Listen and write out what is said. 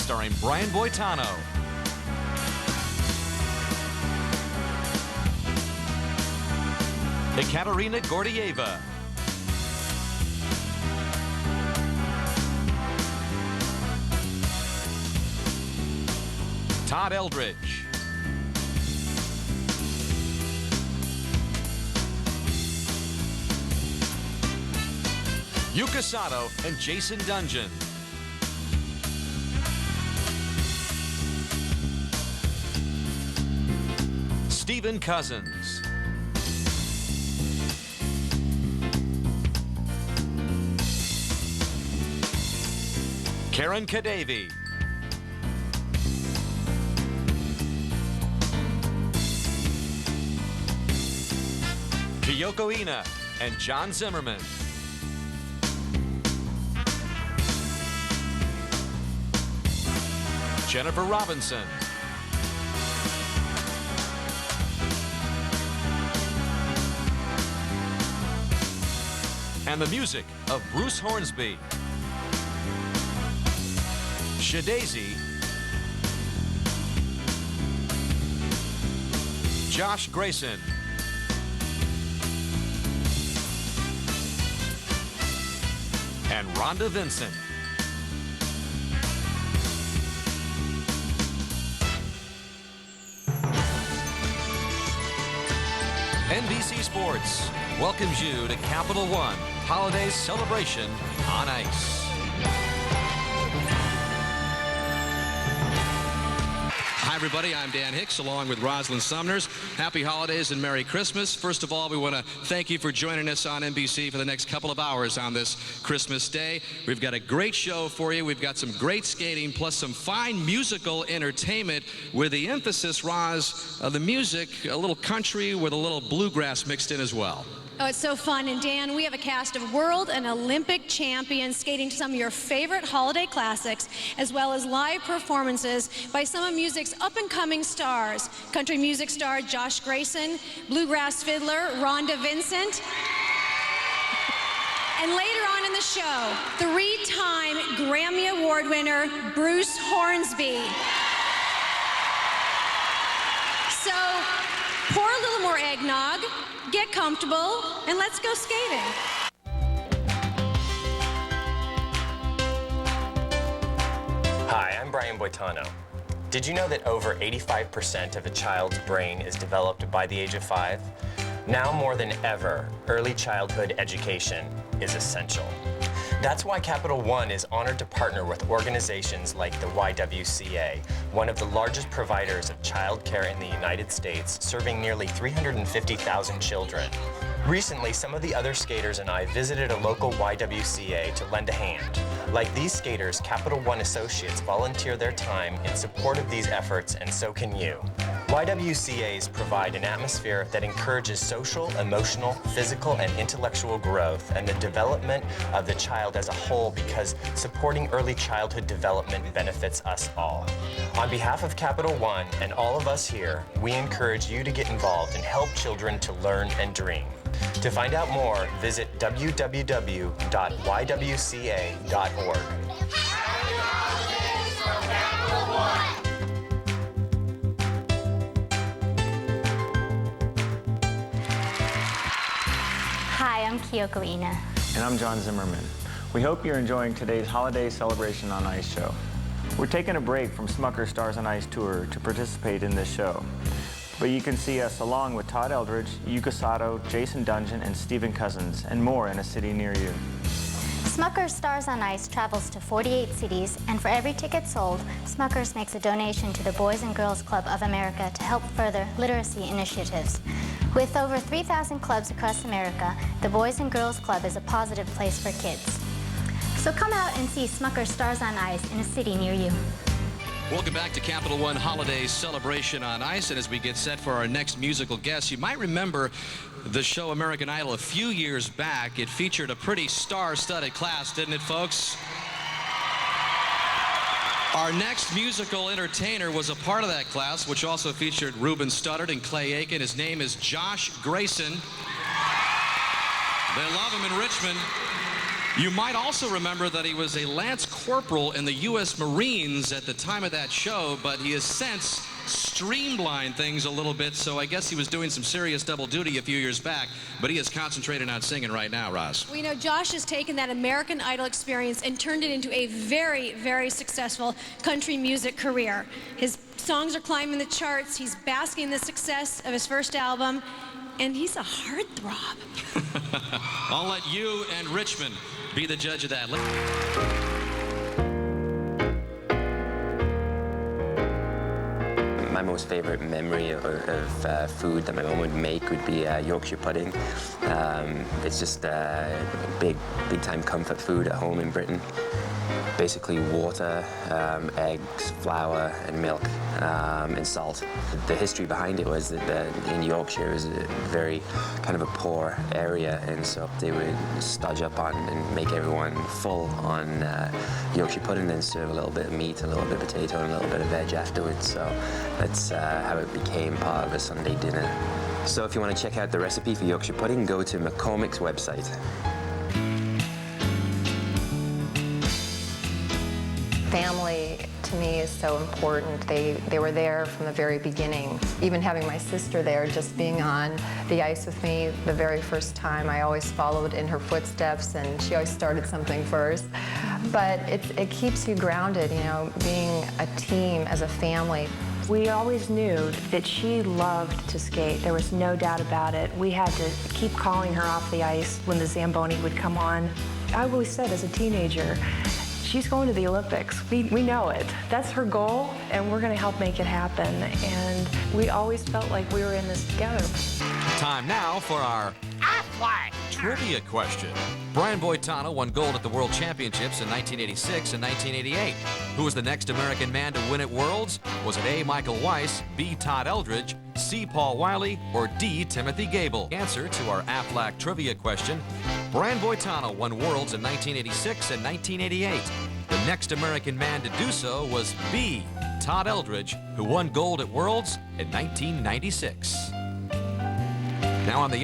starring Brian Boitano. Ekaterina Gordieva. Todd Eldridge. Yuka Sato and Jason Dungeon. Stephen Cousins. Karen Kadavi. Kyoko Ina and John Zimmerman. Jennifer Robinson. And the music of Bruce Hornsby. Shadazy. Josh Grayson. And Rhonda Vincent. NBC Sports welcomes you to Capital One Holiday Celebration on Ice. Hi, everybody. I'm Dan Hicks, along with Rosalind Sumners. Happy holidays and Merry Christmas. First of all, we want to thank you for joining us on NBC for the next couple of hours on this Christmas Day. We've got a great show for you. We've got some great skating, plus some fine musical entertainment with the emphasis, Roz, of the music, a little country with a little bluegrass mixed in as well. Oh, it's so fun. And Dan, we have a cast of world and Olympic champions skating to some of your favorite holiday classics, as well as live performances by some of music's up-and-coming stars. Country music star Josh Grayson, bluegrass fiddler Rhonda Vincent, and later on in the show, three-time Grammy Award winner Bruce Hornsby. So, pour a little more eggnog, get comfortable, and let's go skating. Hi, I'm Brian Boitano. Did you know that over 85% of a child's brain is developed by the age of 5? Now more than ever, early childhood education is essential. That's why Capital One is honored to partner with organizations like the YWCA, one of the largest providers of childcare in the United States, serving nearly 350,000 children. Recently, some of the other skaters and I visited a local YWCA to lend a hand. Like these skaters, Capital One associates volunteer their time in support of these efforts, and so can you. YWCAs provide an atmosphere that encourages social, emotional, physical, and intellectual growth and the development of the child as a whole, because supporting early childhood development benefits us all. On behalf of Capital One and all of us here, we encourage you to get involved and help children to learn and dream. To find out more, visit www.ywca.org. Hi, I'm Kyoko Ina. And I'm John Zimmerman. We hope you're enjoying today's Holiday Celebration on Ice show. We're taking a break from Smucker's Stars on Ice tour to participate in this show. But you can see us along with Todd Eldridge, Yuka Sato, Jason Dungeon, and Stephen Cousins, and more in a city near you. Smucker's Stars on Ice travels to 48 cities, and for every ticket sold, Smucker's makes a donation to the Boys and Girls Club of America to help further literacy initiatives. With over 3,000 clubs across America, the Boys and Girls Club is a positive place for kids. So come out and see Smucker's Stars on Ice in a city near you. Welcome back to Capital One Holiday Celebration on Ice. And as we get set for our next musical guest, you might remember the show American Idol a few years back. It featured a pretty star-studded class, didn't it, folks? Our next musical entertainer was a part of that class, which also featured Ruben Studdard and Clay Aiken. His name is Josh Grayson. They love him in Richmond. You might also remember that he was a Lance Corporal in the U.S. Marines at the time of that show, but he has since streamlined things a little bit, so I guess he was doing some serious double duty a few years back, but he is concentrating on singing right now, Roz. Well, you know, Josh has taken that American Idol experience and turned it into a very, very successful country music career. His songs are climbing the charts. He's basking in the success of his first album, and he's a heartthrob. I'll let you and Richmond be the judge of that. My most favorite memory of food that my mom would make would be Yorkshire pudding. It's just big time comfort food at home in Britain. Basically water, eggs, flour, and milk, and salt. The history behind it was that in Yorkshire it was a very kind of a poor area, and so they would stodge up on and make everyone full on Yorkshire pudding, and serve a little bit of meat, a little bit of potato, and a little bit of veg afterwards. So that's how it became part of a Sunday dinner. So if you want to check out the recipe for Yorkshire pudding, go to McCormick's website. Family, to me, is so important. They were there from the very beginning. Even having my sister there, just being on the ice with me the very first time, I always followed in her footsteps, and she always started something first. But it keeps you grounded, you know, being a team as a family. We always knew that she loved to skate. There was no doubt about it. We had to keep calling her off the ice when the Zamboni would come on. I always said as a teenager, she's going to the Olympics. We know it. That's her goal, and we're going to help make it happen. And we always felt like we were in this together. Time now for our trivia question. Brian Boitano won gold at the World Championships in 1986 and 1988. Who was the next American man to win at Worlds? Was it A, Michael Weiss, B, Todd Eldridge, C, Paul Wiley, or D, Timothy Gable? Answer to our Aflac trivia question. Brian Boitano won Worlds in 1986 and 1988. The next American man to do so was B, Todd Eldridge, who won gold at Worlds in 1996. Now on the